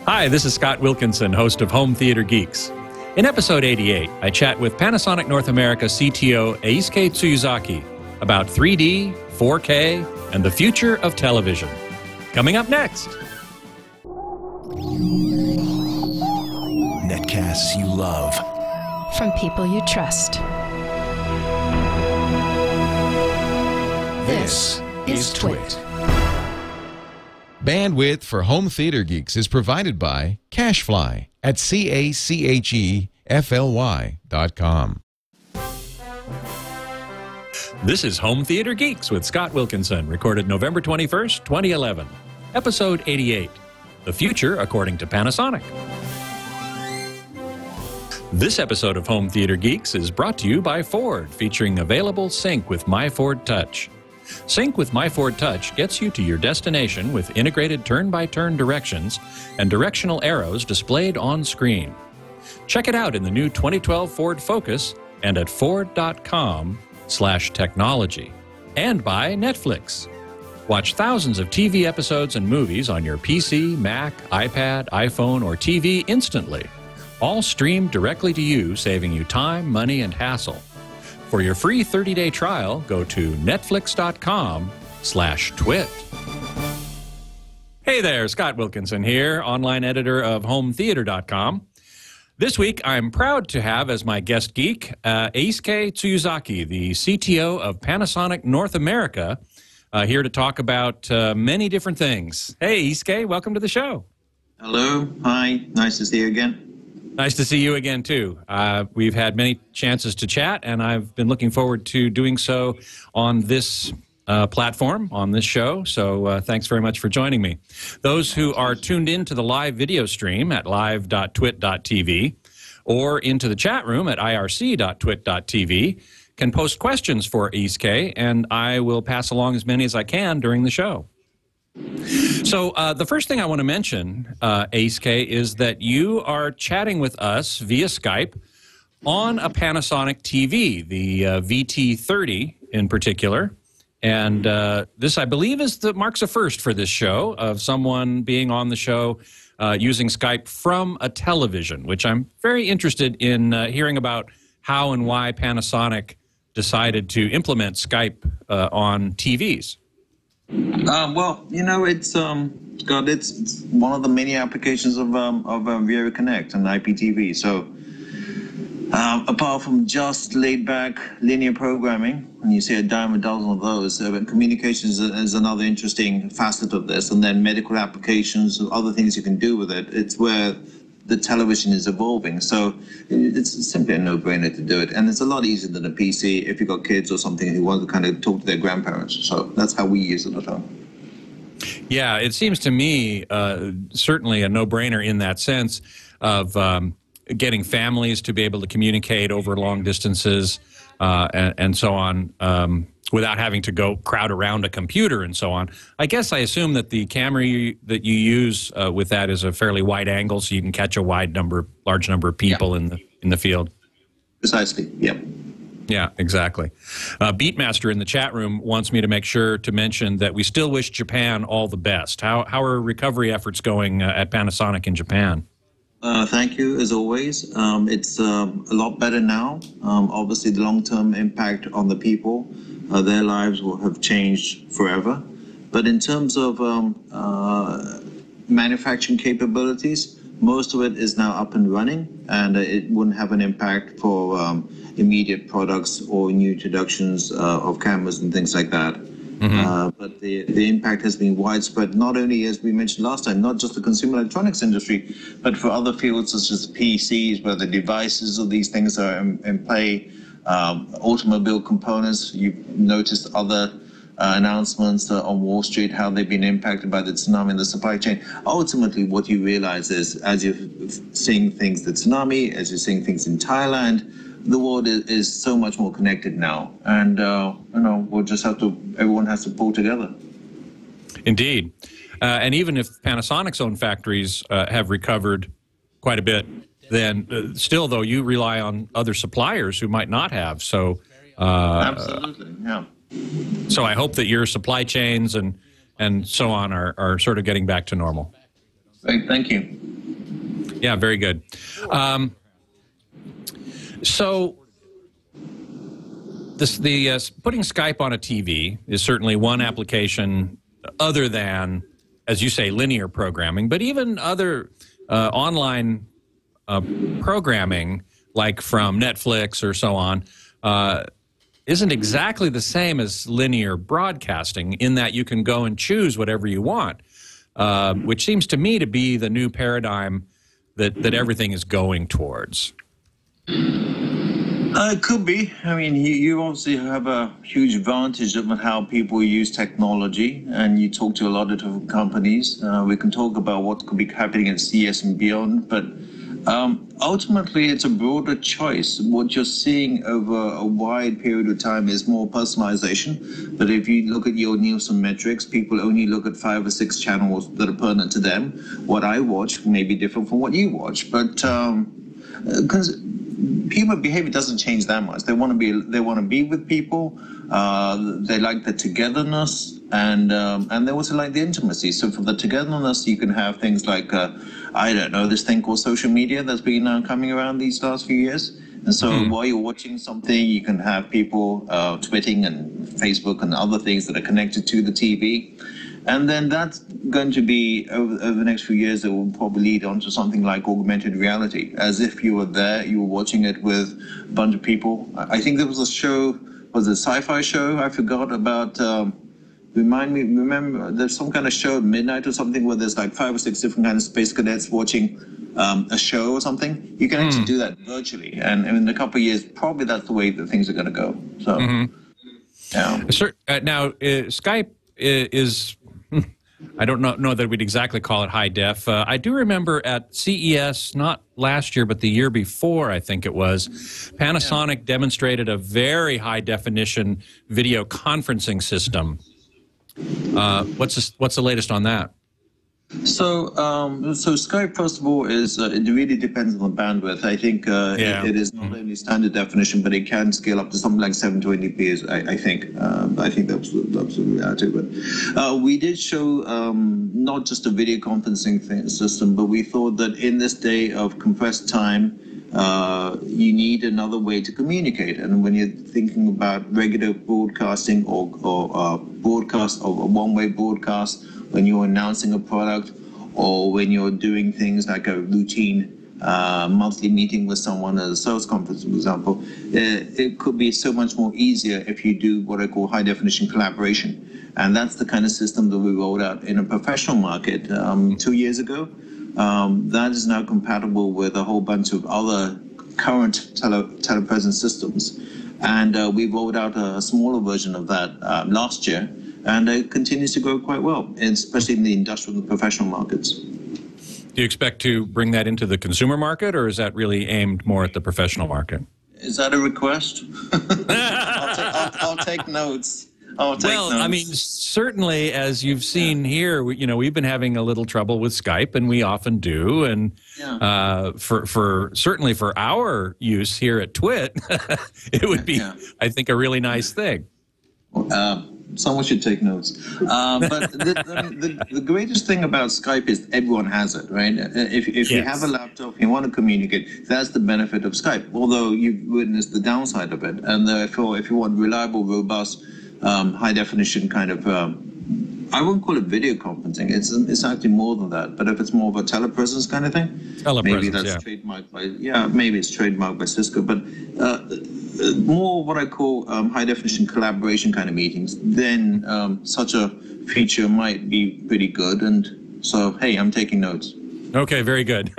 Hi, this is Scott Wilkinson, host of Home Theater Geeks. In episode 88, I chat with Panasonic North America CTO Eisuke Tsuyuzaki about 3D, 4K, and the future of television. Coming up next. Netcasts you love. From people you trust. This is Twit. Bandwidth for Home Theater Geeks is provided by Cachefly at CACHEFLY.com. This is Home Theater Geeks with Scott Wilkinson, recorded November 21st, 2011. Episode 88, The Future According to Panasonic. This episode of Home Theater Geeks is brought to you by Ford, featuring available Sync with My Ford Touch. Sync with My Ford Touch gets you to your destination with integrated turn-by-turn directions and directional arrows displayed on screen. Check it out in the new 2012 Ford Focus and at ford.com/technology. And by Netflix. Watch thousands of TV episodes and movies on your PC, Mac, iPad, iPhone, or TV instantly. All streamed directly to you, saving you time, money, and hassle. For your free 30-day trial, go to netflix.com/twit. Hey there, Scott Wilkinson here, online editor of HomeTheater.com. This week, I'm proud to have as my guest geek, Eisuke Tsuyuzaki, the CTO of Panasonic North America, here to talk about many different things. Hey, Eisuke, welcome to the show. Hello. Hi. Nice to see you again. Nice to see you again, too. We've had many chances to chat, and I've been looking forward to doing so on this platform, on this show, so thanks very much for joining me. Those who are tuned in to the live video stream at live.twit.tv or into the chat room at irc.twit.tv can post questions for Eisuke, and I will pass along as many as I can during the show. So the first thing I want to mention, Eisuke, is that you are chatting with us via Skype on a Panasonic TV, the VT30 in particular. And this, I believe, marks a first for this show of someone being on the show using Skype from a television, which I'm very interested in hearing about how and why Panasonic decided to implement Skype on TVs. Well, you know, it's Scott, it's one of the many applications of Vero Connect and IPTV. So apart from just laid-back linear programming, and you see a dime a dozen of those, communications is another interesting facet of this, and then medical applications, other things you can do with it. It's where the television is evolving. So it's simply a no-brainer to do it. And it's a lot easier than a PC if you've got kids or something who want to kind of talk to their grandparents. So that's how we use it at home. Yeah, it seems to me certainly a no-brainer in that sense of getting families to be able to communicate over long distances and so on, without having to go crowd around a computer and so on. I guess I assume that the camera that you use with that is a fairly wide angle, so you can catch a large number of people in the field. Precisely. Yep. Yeah, exactly. Beatmaster in the chat room wants me to make sure to mention that we still wish Japan all the best. How are recovery efforts going at Panasonic in Japan? Thank you, as always. It's a lot better now. Obviously, the long-term impact on the people, their lives will have changed forever. But in terms of manufacturing capabilities, most of it is now up and running, and it wouldn't have an impact for immediate products or new introductions of cameras and things like that. Mm-hmm. But the impact has been widespread, not only, as we mentioned last time, not just the consumer electronics industry, but for other fields such as PCs, where the devices of these things are in play, automobile components. You've noticed other announcements on Wall Street, how they've been impacted by the tsunami in the supply chain. Ultimately, what you realize is, as you're seeing things, the tsunami, as you're seeing things in Thailand, the world is so much more connected now, and we'll just everyone has to pull together. Indeed, and even if Panasonic's own factories have recovered quite a bit, then still, though, you rely on other suppliers who might not have. So absolutely, yeah. So I hope that your supply chains and so on are sort of getting back to normal. Great, thank you. Yeah, very good. So putting Skype on a TV is certainly one application other than, as you say, linear programming, but even other online programming, like from Netflix or so on, isn't exactly the same as linear broadcasting in that you can go and choose whatever you want, which seems to me to be the new paradigm that everything is going towards. It could be. I mean, you obviously have a huge advantage of how people use technology, and you talk to a lot of different companies. We can talk about what could be happening at CES and beyond, but ultimately it's a broader choice. What you're seeing over a wide period of time is more personalization. But if you look at your Nielsen metrics, people only look at 5 or 6 channels that are pertinent to them. What I watch may be different from what you watch, but because human behavior doesn't change that much. They want to be with people. They like the togetherness, and they also like the intimacy. So for the togetherness, you can have things like I don't know, this thing called social media that's been coming around these last few years. And so while you're watching something, you can have people tweeting and Facebook and other things that are connected to the TV. And then that's going to be, over the next few years, it will probably lead on to something like augmented reality, as if you were there, you were watching it with a bunch of people. I think there was a show, was it a sci-fi show? I forgot about, remember, there's some kind of show at midnight or something where there's like 5 or 6 different kinds of space cadets watching a show or something. You can actually do that virtually. And in a couple of years, probably that's the way that things are going to go. So, yeah. Now, Skype is... I don't know that we'd exactly call it high def. I do remember at CES, not last year, but the year before, I think it was, Panasonic demonstrated a very high definition video conferencing system. What's the latest on that? So Skype, first of all, is it really depends on the bandwidth. I think it is not only standard definition, but it can scale up to something like 720p. I think. I think that's the reality. But we did show not just a video conferencing system, but we thought that in this day of compressed time, you need another way to communicate. And when you're thinking about regular broadcasting or broadcast or a one-way broadcast, when you're announcing a product, or when you're doing things like a routine monthly meeting with someone at a sales conference, for example, it could be so much more easier if you do what I call high definition collaboration. And that's the kind of system that we rolled out in a professional market 2 years ago. That is now compatible with a whole bunch of other current telepresence systems. And we rolled out a smaller version of that last year. And it continues to grow quite well, especially in the industrial and professional markets. Do you expect to bring that into the consumer market, or is that really aimed more at the professional market? Is that a request? I'll take notes. Well, I mean, certainly, as you've seen here, we've been having a little trouble with Skype, and we often do. And certainly for our use here at Twit, it would be, I think, a really nice thing. Someone should take notes. But the greatest thing about Skype is everyone has it, right? If you have a laptop, you want to communicate, that's the benefit of Skype, although you've witnessed the downside of it. And therefore, if you want reliable, robust, high-definition kind of, I wouldn't call it video conferencing. It's actually more than that. But if it's more of a telepresence kind of thing, maybe that's trademarked by, maybe it's trademarked by Cisco. But more what I call high-definition collaboration kind of meetings, then such a feature might be pretty good. And so, hey, I'm taking notes. Okay, very good.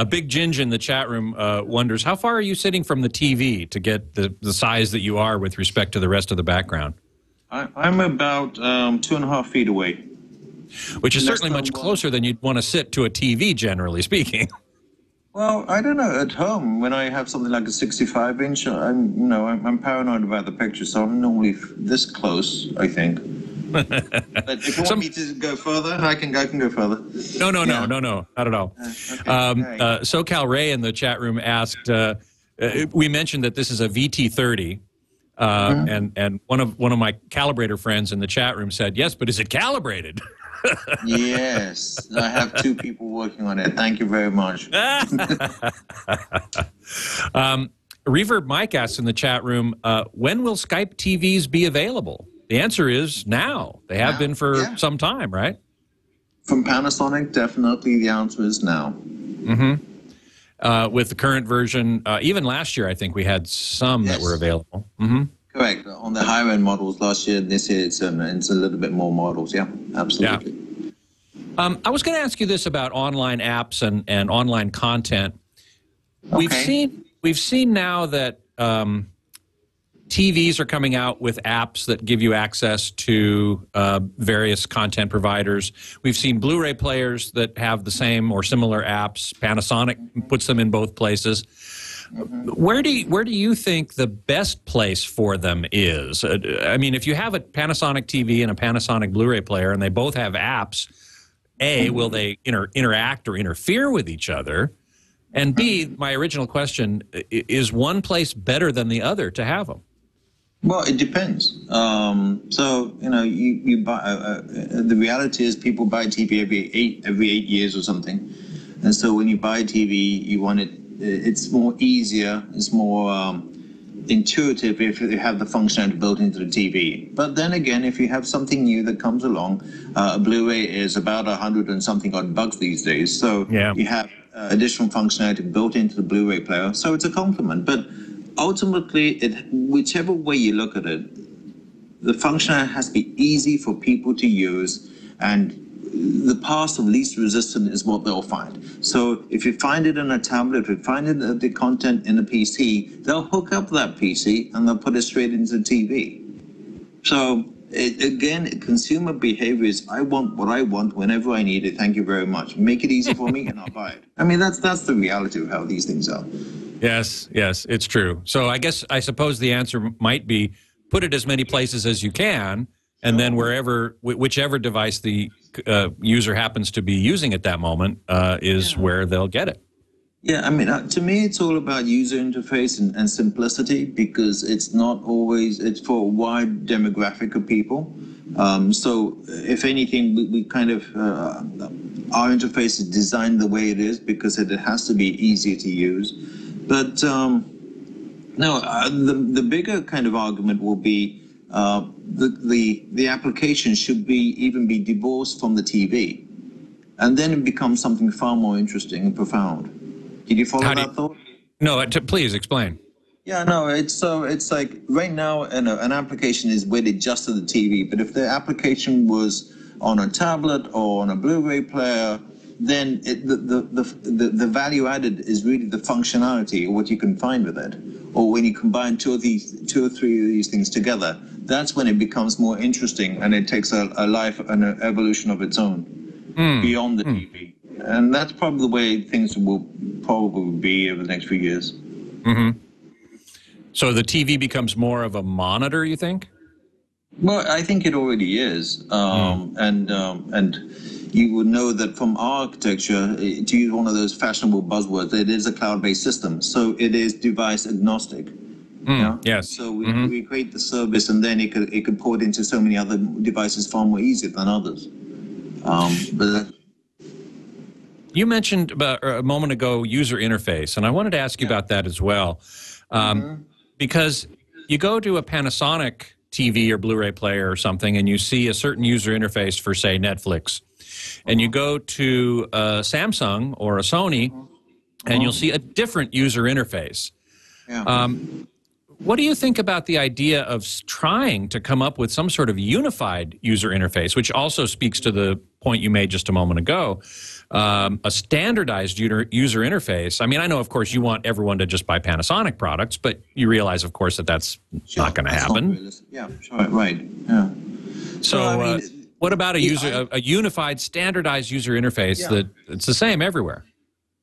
Big Ginge in the chat room wonders, how far are you sitting from the TV to get the size that you are with respect to the rest of the background? I'm about 2.5 feet away. Which is certainly much closer than you'd want to sit to a TV, generally speaking. Well, I don't know. At home, when I have something like a 65-inch, I'm paranoid about the picture, so I'm normally this close, I think. But if you want me to go further, I can go further. No, not at all. SoCal Ray in the chat room asked, we mentioned that this is a VT30. And one of my calibrator friends in the chat room said, "Yes, but is it calibrated?" Yes, I have 2 people working on it. Thank you very much. Reverb Mike asks in the chat room, when will Skype TVs be available? The answer is now. They have been for some time, right? From Panasonic, definitely the answer is now. With the current version, even last year, I think we had some that were available. Correct. On the higher end models last year, this year it's a little bit more models. Yeah, absolutely. Yeah. I was going to ask you this about online apps and online content. Okay. We've seen now that TVs are coming out with apps that give you access to various content providers. We've seen Blu-ray players that have the same or similar apps. Panasonic puts them in both places. Where do you think the best place for them is? I mean, if you have a Panasonic TV and a Panasonic Blu-ray player and they both have apps, A, will they interact or interfere with each other? And B, my original question, is one place better than the other to have them? Well, it depends. So, you buy, the reality is people buy TV every 8 years or something. And so when you buy a TV, you want it's more easier, it's more intuitive if you have the functionality built into the TV. But then again, if you have something new that comes along, a Blu-ray is about 100 and something odd bucks these days. So you have additional functionality built into the Blu-ray player. So it's a complement. But ultimately, whichever way you look at it, the functionality has to be easy for people to use, and the path of least resistance is what they'll find. So if you find it in a tablet, if you find it the content in a PC, they'll hook up that PC and they'll put it straight into the TV. So again, consumer behavior is, I want what I want whenever I need it. Thank you very much. Make it easy for me and I'll buy it. I mean, that's the reality of how these things are. Yes, it's true. So I suppose the answer might be put it as many places as you can, and then whichever device the user happens to be using at that moment is where they'll get it. Yeah, I mean, to me, it's all about user interface and simplicity, because it's not always, it's for a wide demographic of people. So if anything, we kind of, our interface is designed the way it is because it has to be easier to use. But no, the bigger kind of argument will be the application should even be divorced from the TV, and then it becomes something far more interesting and profound. Did you follow that thought? No, please explain. Yeah, no, it's like right now an application is weighted just to the TV, but if the application was on a tablet or on a Blu-ray player, then the value added is really the functionality, what you can find with it. Or when you combine two or three of these things together, that's when it becomes more interesting and it takes a life and an evolution of its own beyond the TV. And that's probably the way things will probably be over the next few years. So the TV becomes more of a monitor, you think? Well, I think it already is. And you would know that from architecture, to use one of those fashionable buzzwords, it is a cloud-based system. So it is device agnostic. Yes. So we create the service, and then it could port into so many other devices far more easier than others. You mentioned about a moment ago user interface, and I wanted to ask you about that as well. Because you go to a Panasonic TV or Blu-ray player or something, and you see a certain user interface for, say, Netflix. And you go to a Samsung or a Sony, and you'll see a different user interface. What do you think about the idea of trying to come up with some sort of unified user interface, which also speaks to the point you made just a moment ago, a standardized user interface? I mean, I know, of course, you want everyone to just buy Panasonic products, but you realize, of course, that that's not going to happen. Yeah, sure, right. Yeah. So what about a unified, standardized user interface that it's the same everywhere?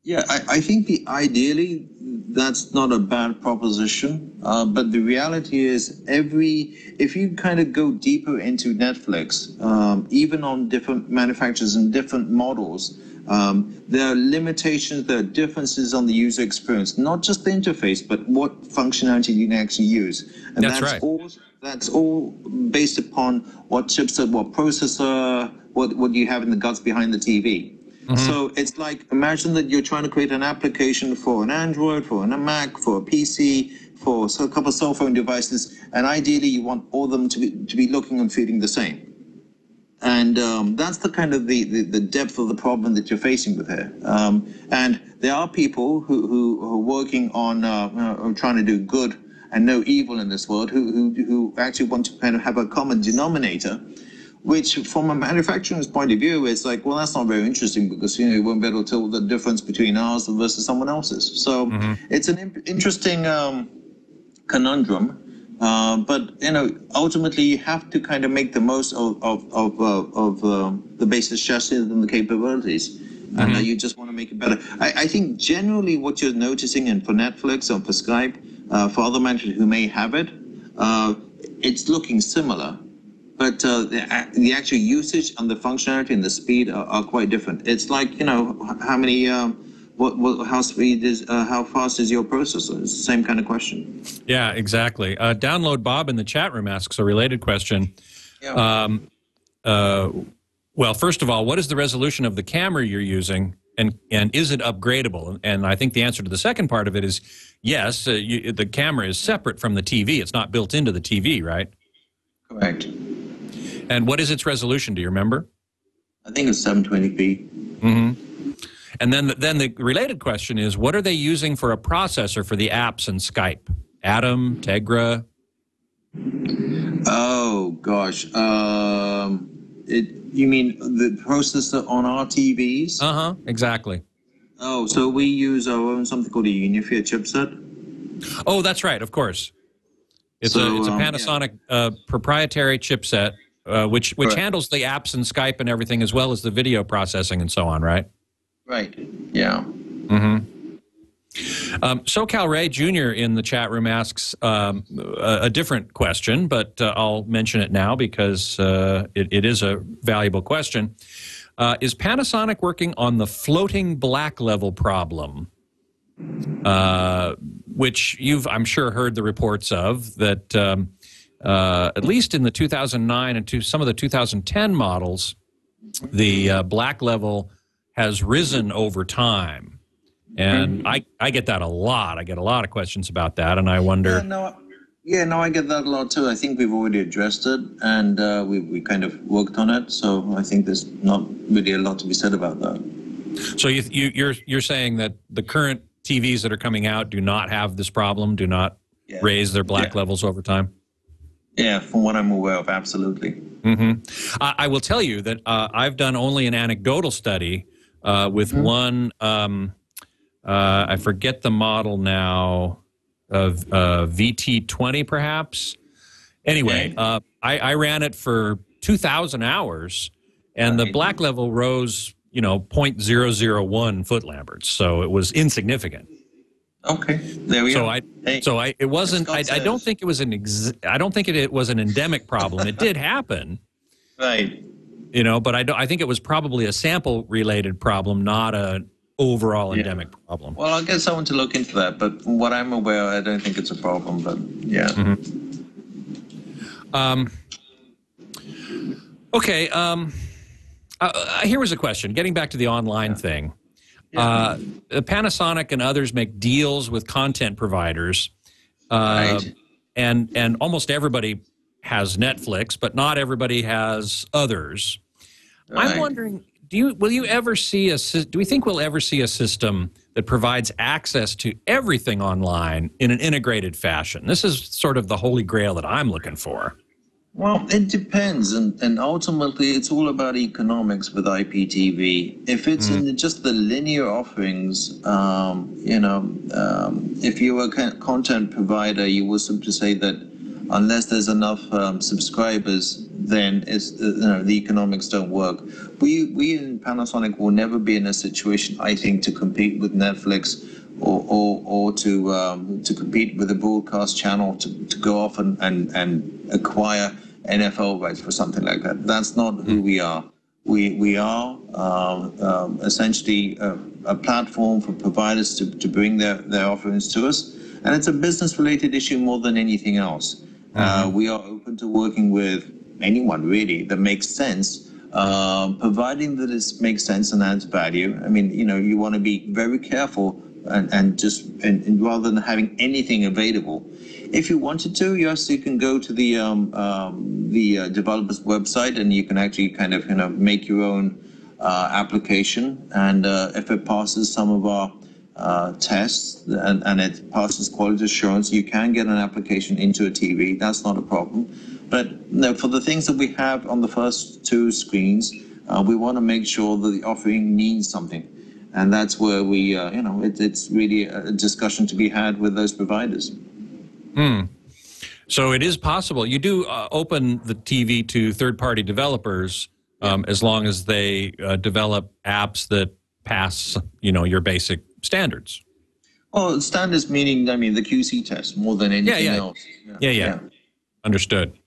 Yeah, I think ideally that's not a bad proposition, but the reality is if you kind of go deeper into Netflix, even on different manufacturers and different models, There are limitations, there are differences on the user experience, not just the interface, but what functionality you can actually use. And that's right. That's all based upon what chipset, what processor, what you have in the guts behind the TV. So it's like, imagine that you're trying to create an application for an Android, for a Mac, for a PC, for a couple of cell phone devices, and ideally you want all of them to be looking and feeling the same. And that's the kind of the depth of the problem that you're facing with here. And there are people who are working on trying to do good and no evil in this world, who actually want to kind of have a common denominator, which from a manufacturer's point of view, it's like, well, that's not very interesting, because you won't be able to tell the difference between ours versus someone else's. So it's an interesting conundrum. But ultimately, you have to kind of make the most of the basis chassis and the capabilities, and you just want to make it better. I think generally what you're noticing, and for Netflix or for Skype, for other manufacturers who may have it, it's looking similar, but the actual usage and the functionality and the speed are quite different. It's like, how many. How fast is your processor? It's the same kind of question. Yeah, exactly. Download Bob in the chat room asks a related question. Yeah. Well, first of all, what is the resolution of the camera you're using, and is it upgradable? And I think the answer to the second part of it is yes. The camera is separate from the TV. It's not built into the TV, right? Correct. And what is its resolution? Do you remember? I think it's 720p. And then the related question is, what are they using for a processor for the apps and Skype? Atom, Tegra? Oh, gosh. You mean the processor on our TVs? Exactly. Oh, so we use our own something called a Unify chipset. Oh, that's right, of course. It's a Panasonic proprietary chipset, which handles the apps and Skype and everything, as well as the video processing and so on, right? Right. Yeah. SoCal Ray Jr. in the chat room asks a different question, but I'll mention it now because it is a valuable question. Is Panasonic working on the floating black level problem, which you've, I'm sure, heard the reports of, that at least in the 2009 and some of the 2010 models, the black level has risen over time, and I get that a lot. I get a lot of questions about that, and I wonder. I get that a lot too. I think we've already addressed it, and we kind of worked on it. So I think there's not really a lot to be said about that. So you're saying that the current TVs that are coming out do not have this problem, do not raise their black levels over time? Yeah, from what I'm aware of, absolutely. I will tell you that I've done only an anecdotal study with one, I forget the model now, of VT20 perhaps. Anyway, I ran it for 2,000 hours, and the black level rose, 0.001 foot lamberts, so it was insignificant. Okay, there we go. It wasn't. I don't think it was I don't think it was an endemic problem. It did happen, right? But I think it was probably a sample-related problem, not an overall endemic problem. Well, I'll get someone to look into that, but from what I'm aware, I don't think it's a problem. But yeah. Okay. Here was a question. Getting back to the online thing. Panasonic and others make deals with content providers, and almost everybody has Netflix, but not everybody has others. Right. I'm wondering, do we think we'll ever see a system that provides access to everything online in an integrated fashion? This is sort of the holy grail that I'm looking for. Well, it depends, and ultimately it's all about economics with IPTV. If it's in just the linear offerings, if you're a content provider, you will simply say that unless there's enough subscribers, then the economics don't work. We in Panasonic will never be in a situation, I think, to compete with Netflix or to compete with a broadcast channel to go off and acquire NFL rights for something like that. That's not who we are. We are essentially a platform for providers to bring their offerings to us. And it's a business-related issue more than anything else. We are open to working with anyone, really, that makes sense, providing that it makes sense and adds value. I mean, you want to be very careful and rather than having anything available. If you wanted to, yes, you can go to the developer's website and you can actually kind of make your own application. And if it passes some of our tests and it passes quality assurance, you can get an application into a TV. That's not a problem. But for the things that we have on the first two screens, we want to make sure that the offering means something. And that's where we, it's really a discussion to be had with those providers. So it is possible. You do open the TV to third-party developers as long as they develop apps that pass, your basic standards. Well, standards meaning, the QC test more than anything else. Yeah. Understood.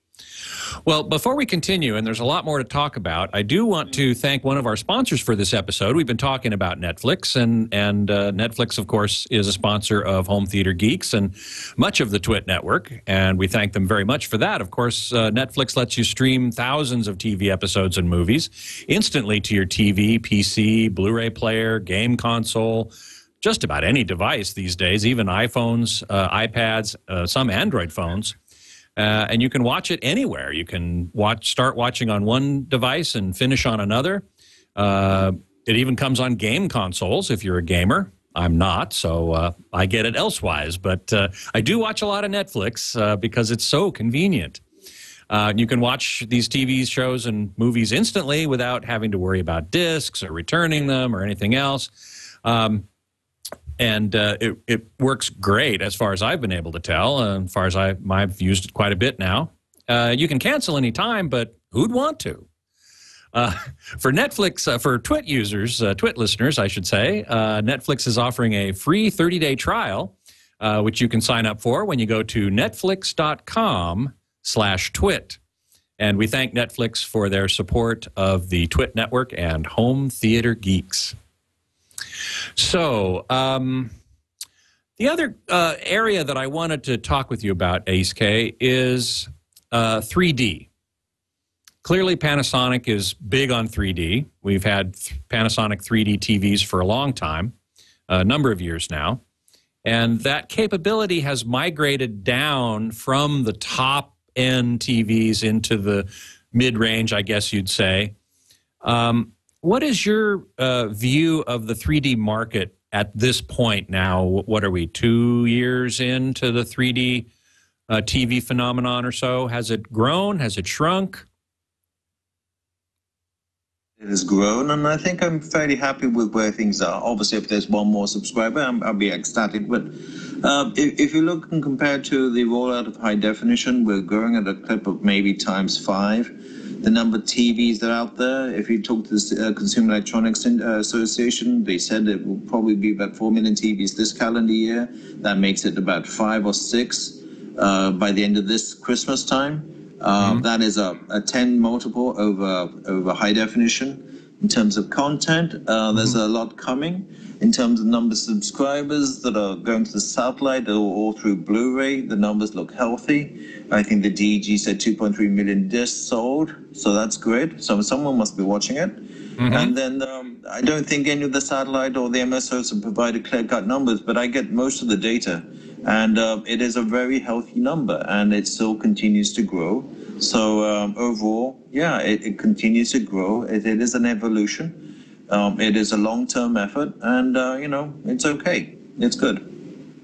Well, before we continue, and there's a lot more to talk about, I do want to thank one of our sponsors for this episode. We've been talking about Netflix, and Netflix, of course, is a sponsor of Home Theater Geeks and much of the TWiT network, and we thank them very much for that. Of course, Netflix lets you stream thousands of TV episodes and movies instantly to your TV, PC, Blu-ray player, game console, just about any device these days, even iPhones, iPads, some Android phones. And you can watch it anywhere. You can start watching on one device and finish on another. It even comes on game consoles if you're a gamer. I'm not, so I get it elsewise. But I do watch a lot of Netflix because it's so convenient. You can watch these TV shows and movies instantly without having to worry about discs or returning them or anything else. And it works great as far as I've been able to tell, as far as I've used it quite a bit now. You can cancel any time, but who'd want to? For Netflix, for TWiT users, TWiT listeners, I should say, Netflix is offering a free 30-day trial, which you can sign up for when you go to netflix.com/TWiT. And we thank Netflix for their support of the TWiT network and Home Theater Geeks. So, the other area that I wanted to talk with you about, Eisuke, is 3D. Clearly, Panasonic is big on 3D. We've had Panasonic 3D TVs for a long time, a number of years now. And that capability has migrated down from the top-end TVs into the mid-range, I guess you'd say. What is your view of the 3D market at this point now? What are we, 2 years into the 3D TV phenomenon or so? Has it grown? Has it shrunk? It has grown, and I think I'm fairly happy with where things are. Obviously, if there's one more subscriber, I'll be ecstatic. But if you look and compare to the rollout of high definition, we're growing at a clip of maybe ×5. The number of TVs that are out there, if you talk to the Consumer Electronics Association, they said it will probably be about 4 million TVs this calendar year. That makes it about 5 or 6 by the end of this Christmas time. That is a 10 multiple over high definition. In terms of content, there's a lot coming. In terms of number of subscribers that are going to the satellite or through Blu-ray, the numbers look healthy. I think the DEG said 2.3 million discs sold, so that's great. So someone must be watching it. And then I don't think any of the satellite or the MSOs have provided clear-cut numbers, but I get most of the data. And it is a very healthy number, and it still continues to grow. So overall, yeah, it continues to grow. It is an evolution. It is a long-term effort, and, it's okay. It's good.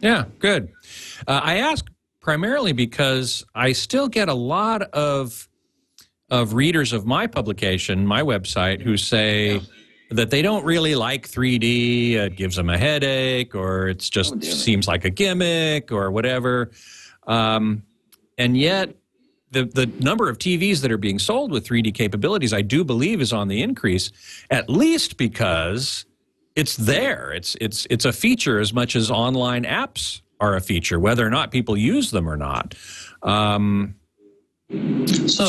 Yeah, good. I ask primarily because I still get a lot of readers of my publication, my website, who say that they don't really like 3D, it gives them a headache, or it's just seems like a gimmick or whatever. And yet, the number of TVs that are being sold with 3D capabilities, I do believe, is on the increase, at least because it's there. It's a feature as much as online apps are a feature, whether or not people use them or not. So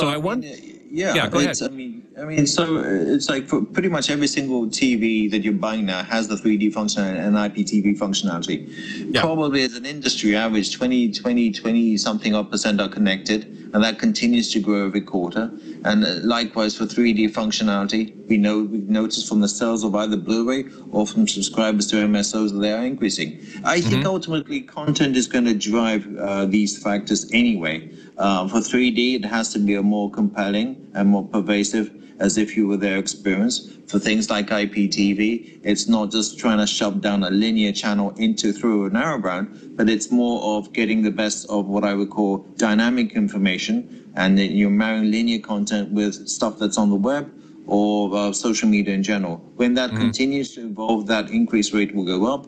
I wonder. Yeah, go ahead. I mean, I mean, so it's like for pretty much every single TV that you're buying now has the 3D functionality and IPTV functionality. Yeah. Probably as an industry average, 20 something odd % are connected, and that continues to grow every quarter. And likewise for 3D functionality, we've noticed from the sales of either Blu-ray or from subscribers to MSOs that they are increasing. I think ultimately content is going to drive these factors anyway. For 3D, it has to be a more compelling and more pervasive, as if you were there experience. For things like IPTV, it's not just trying to shove down a linear channel through a narrowband, but it's more of getting the best of what I would call dynamic information, and then you're marrying linear content with stuff that's on the web or social media in general. When that continues to evolve, that increase rate will go up.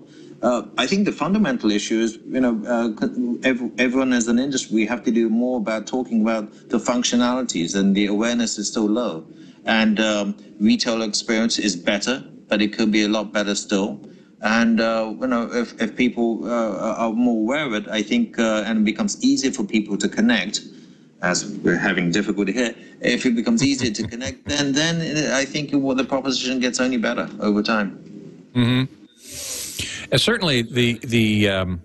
I think the fundamental issue is, everyone as an industry, we have to do more about talking about the functionalities, and the awareness is still low. And retail experience is better, but it could be a lot better still. And, if people are more aware of it, I think, and it becomes easier for people to connect, as we're having difficulty here, if it becomes easier to connect, then I think the proposition gets only better over time. Certainly, the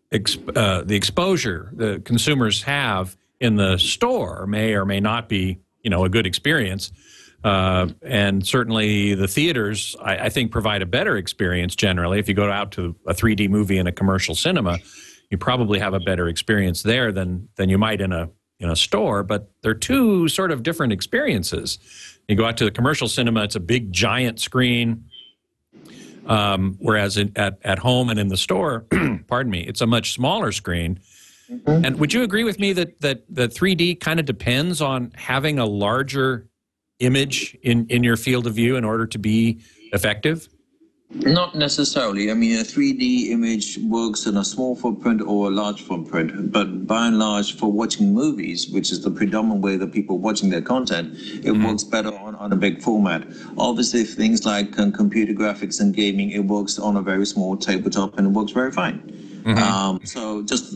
exposure the consumers have in the store may or may not be, a good experience. And certainly the theaters, I think, provide a better experience generally. If you go out to a 3D movie in a commercial cinema, you probably have a better experience there than you might in a store. But they're two sort of different experiences. You go out to the commercial cinema, it's a big giant screen. Whereas at home and in the store, pardon me, it's a much smaller screen. And would you agree with me that 3D kind of depends on having a larger image in your field of view in order to be effective? Not necessarily. I mean, a 3D image works in a small footprint or a large footprint, but by and large, for watching movies, which is the predominant way that people are watching their content, it works better on a big format. Obviously, things like computer graphics and gaming, it works on a very small tabletop, and it works very fine. So just,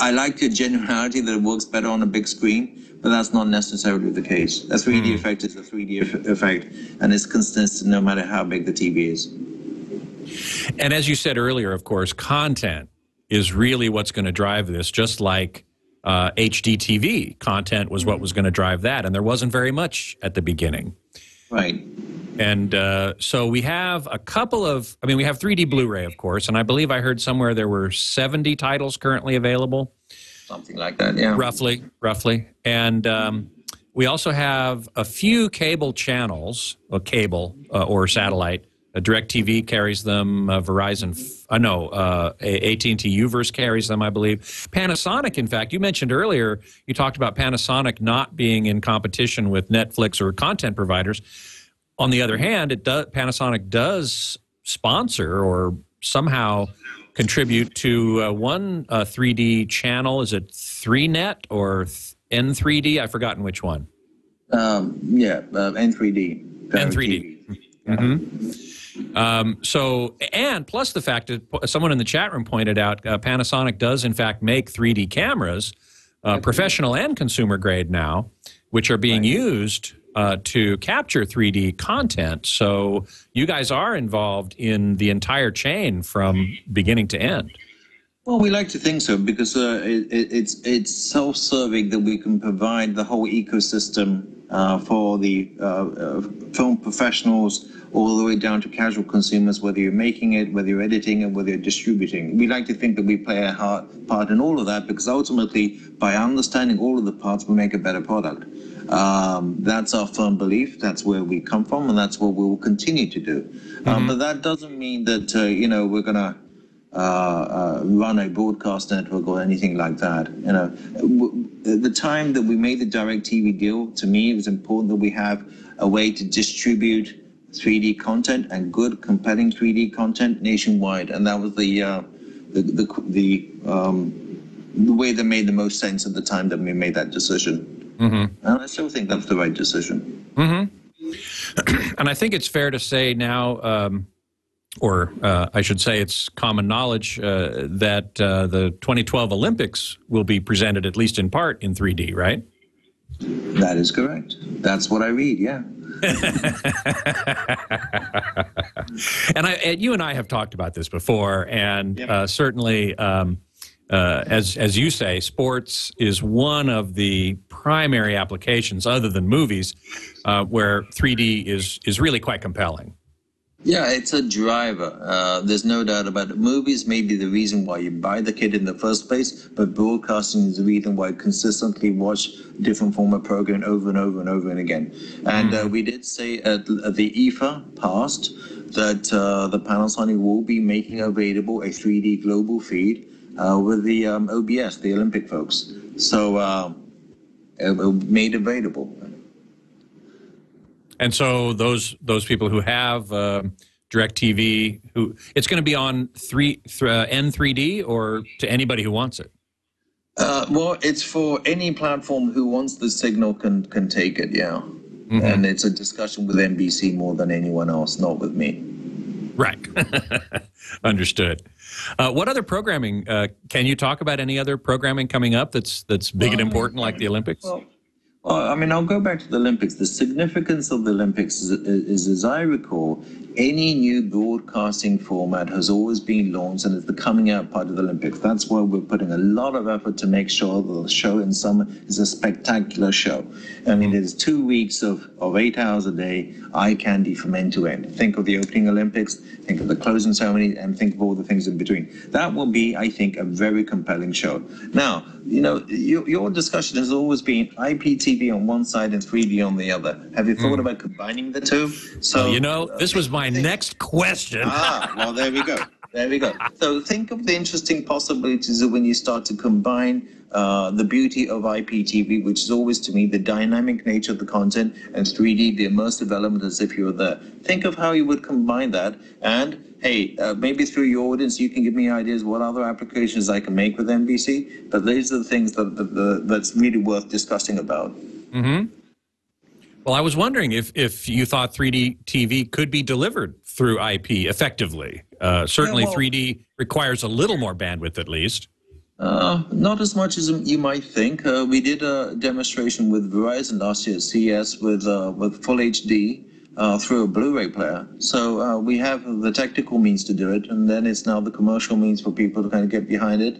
I like your generality that it works better on a big screen, but that's not necessarily the case. A 3D effect is a 3D effect, and it's consistent no matter how big the TV is. And as you said earlier, of course, content is really what's going to drive this, just like HD TV. Content was what was going to drive that, and there wasn't very much at the beginning. Right. And so we have a couple of, we have 3D Blu-ray, of course, and I believe I heard somewhere there were 70 titles currently available. Something like that, yeah. Roughly. And we also have a few cable channels, or satellite. DirecTV carries them, Verizon, AT&T Uverse carries them, I believe. Panasonic, in fact, you mentioned earlier, you talked about Panasonic not being in competition with Netflix or content providers. On the other hand, Panasonic does sponsor or somehow contribute to one 3D channel. Is it 3Net or N3D? I've forgotten which one. N3D. N3D. So, and plus the fact that someone in the chat room pointed out, Panasonic does in fact make 3D cameras, professional and consumer grade now, which are being used to capture 3D content. So you guys are involved in the entire chain from beginning to end. Well, we like to think so because it's self-serving that we can provide the whole ecosystem for the film professionals all the way down to casual consumers, whether you're making it, whether you're editing it, whether you're distributing. We like to think that we play a part in all of that because ultimately, by understanding all of the parts, we make a better product. That's our firm belief. That's where we come from, and that's what we will continue to do. But that doesn't mean that we're going to run a broadcast network or anything like that. At the time that we made the DirecTV deal, to me, it was important that we have a way to distribute 3D content and good, compelling 3D content nationwide, and that was the way that made the most sense at the time that we made that decision. And I still think that's the right decision. And I think it's fair to say now, or I should say it's common knowledge that the 2012 Olympics will be presented, at least in part, in 3D, right? That is correct. That's what I read, yeah. And you and I have talked about this before, and Yep. certainly, as you say, sports is one of the primary applications, other than movies, where 3D is really quite compelling. Yeah, it's a driver. There's no doubt about it. Movies may be the reason why you buy the kit in the first place, but broadcasting is the reason why you consistently watch different form of program over and over and over and again. And we did say at the IFA past that the Panasonic will be making available a 3D global feed with the OBS, the Olympic folks. So made available. And so those people who have DirecTV, it's going to be on N3D or to anybody who wants it? Well, it's for any platform who wants the signal can take it, yeah. And it's a discussion with NBC more than anyone else, not with me. Right. Understood. What other programming, can you talk about any other programming coming up that's big and important like the Olympics? Well, I mean, I'll go back to the Olympics. The significance of the Olympics is, as I recall, any new broadcasting format has always been launched and is the coming out part of the Olympics. That's why we're putting a lot of effort to make sure that the show in summer is a spectacular show. I mean, it's 2 weeks of 8 hours a day, eye candy from end to end. Think of the opening Olympics, think of the closing ceremony, and think of all the things in between. That will be, I think, a very compelling show. Now, you know, your discussion has always been IPTV on one side and 3D on the other. Have you thought about combining the two? So, well, you know, this was my next question. Well, there we go. There we go. So think of the interesting possibilities of when you start to combine the beauty of IPTV, which is always, to me, the dynamic nature of the content, and 3D, the immersive element as if you were there. Think of how you would combine that, and hey, maybe through your audience, you can give me ideas what other applications I can make with NBC, but these are the things that's really worth discussing about. Well, I was wondering if you thought 3D TV could be delivered through IP effectively. Certainly 3D requires a little more bandwidth at least. Not as much as you might think. We did a demonstration with Verizon last year at CES with full HD through a Blu-ray player. So we have the technical means to do it, and then it's now the commercial means for people to kind of get behind it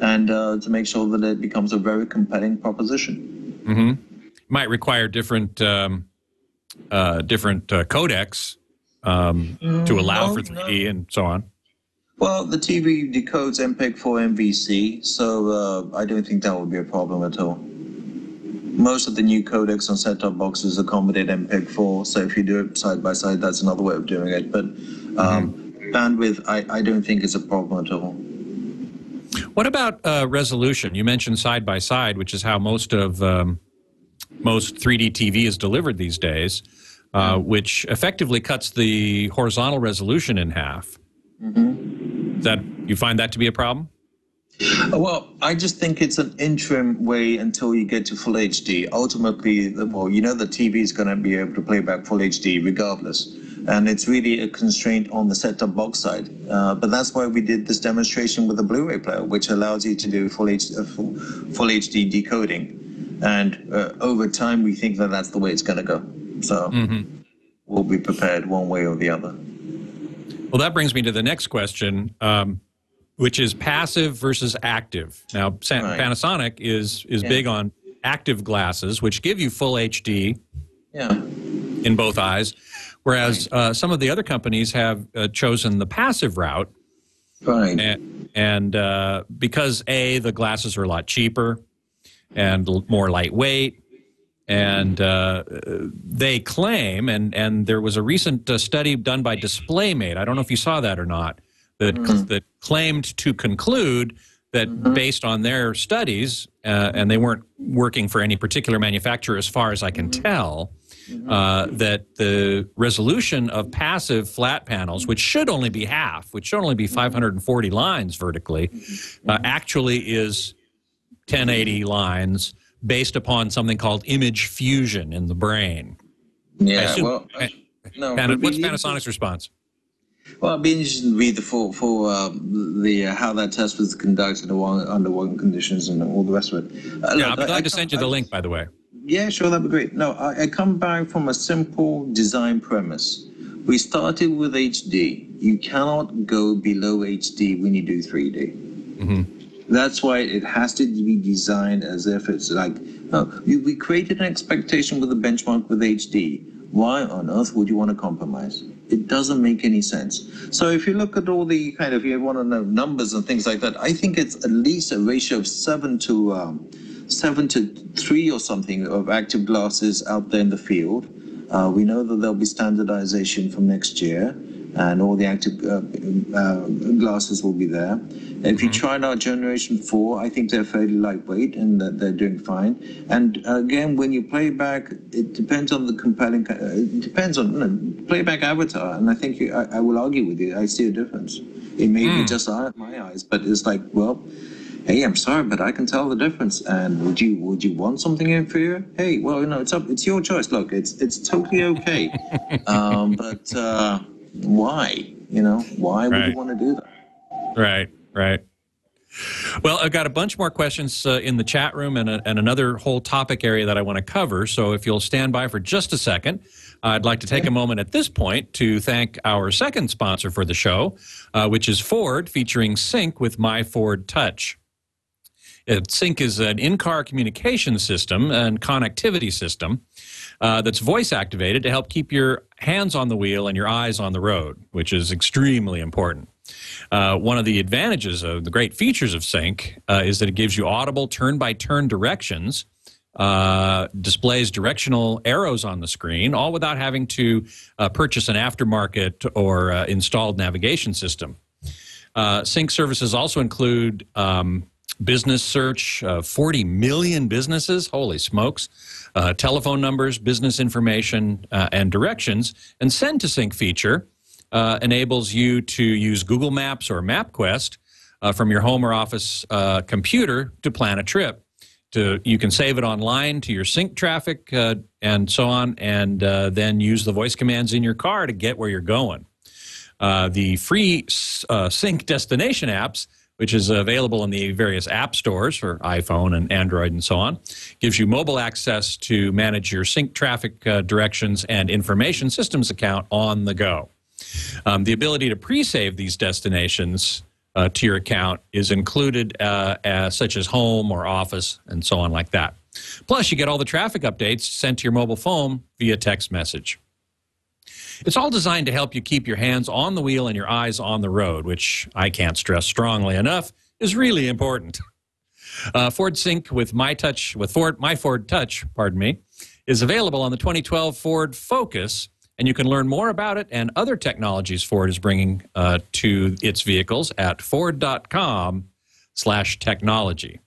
and to make sure that it becomes a very compelling proposition. Might require different codecs to allow for 3D and so on. Well, the TV decodes MPEG-4 MVC, so I don't think that would be a problem at all. Most of the new codecs on set-top boxes accommodate MPEG-4, so if you do it side by side, that's another way of doing it. But bandwidth, I don't think is a problem at all. What about resolution? You mentioned side by side, which is how most 3D TV is delivered these days, which effectively cuts the horizontal resolution in half. That you find that to be a problem? Well, I just think it's an interim way until you get to full HD. Ultimately, well, you know, the TV is going to be able to play back full HD regardless. And it's really a constraint on the set-top box side. But that's why we did this demonstration with a Blu-ray player, which allows you to do full HD decoding. And over time, we think that that's the way it's going to go. So we'll be prepared one way or the other. Well, that brings me to the next question, which is passive versus active. Now, Panasonic is big on active glasses, which give you full HD in both eyes, whereas some of the other companies have chosen the passive route. And because, A, the glasses are a lot cheaper and more lightweight, and they claim, and there was a recent study done by DisplayMate, I don't know if you saw that or not, that claimed to conclude that based on their studies, and they weren't working for any particular manufacturer as far as I can tell, that the resolution of passive flat panels, which should only be half, which should only be 540 lines vertically, actually is 1080 lines, based upon something called image fusion in the brain. Yeah, well, what's Panasonic's response? Well, it'd be interesting to read how that test was conducted under what conditions and all the rest of it. I'd be glad to send you the link, by the way. Yeah, sure, that'd be great. No, I come back from a simple design premise. We started with HD. You cannot go below HD when you do 3D. Mm-hmm. That's why it has to be designed as if it's like, no, we created an expectation with a benchmark with HD. Why on earth would you want to compromise? It doesn't make any sense. So if you look at all the kind of, you want to know numbers and things like that, I think it's at least a ratio of 7 to 3 or something of active glasses out there in the field. We know that there'll be standardization from next year, and all the active glasses will be there. If you tried out Generation 4, I think they're fairly lightweight and that they're doing fine. And again, when you play back, it depends on the compelling, it depends on playback avatar. And I think I will argue with you, I see a difference. It may be just my eyes, but it's like, well, hey, I'm sorry, but I can tell the difference. And would you want something inferior? Hey, well, it's your choice. Look, it's totally okay. But why? Why would you want to do that? Right. Well, I've got a bunch more questions in the chat room and another whole topic area that I want to cover. So if you'll stand by for just a second, I'd like to take a moment at this point to thank our second sponsor for the show, which is Ford, featuring Sync with My Ford Touch. Sync is an in-car communication system and connectivity system that's voice-activated to help keep your hands on the wheel and your eyes on the road, which is extremely important. One of the advantages of the great features of Sync is that it gives you audible turn-by-turn directions, displays directional arrows on the screen, all without having to purchase an aftermarket or installed navigation system. Sync services also include business search, 40 million businesses, holy smokes, telephone numbers, business information, and directions, and Send to Sync feature enables you to use Google Maps or MapQuest from your home or office computer to plan a trip. You can save it online to your Sync traffic and so on, and then use the voice commands in your car to get where you're going. The free Sync destination apps, which is available in the various app stores for iPhone and Android and so on, gives you mobile access to manage your Sync traffic directions and information systems account on the go. The ability to pre-save these destinations to your account is included such as home or office and so on like that. Plus, you get all the traffic updates sent to your mobile phone via text message. It's all designed to help you keep your hands on the wheel and your eyes on the road, which I can't stress strongly enough is really important. Ford Sync with My Ford Touch, is available on the 2012 Ford Focus, and you can learn more about it and other technologies Ford is bringing to its vehicles at ford.com/technology.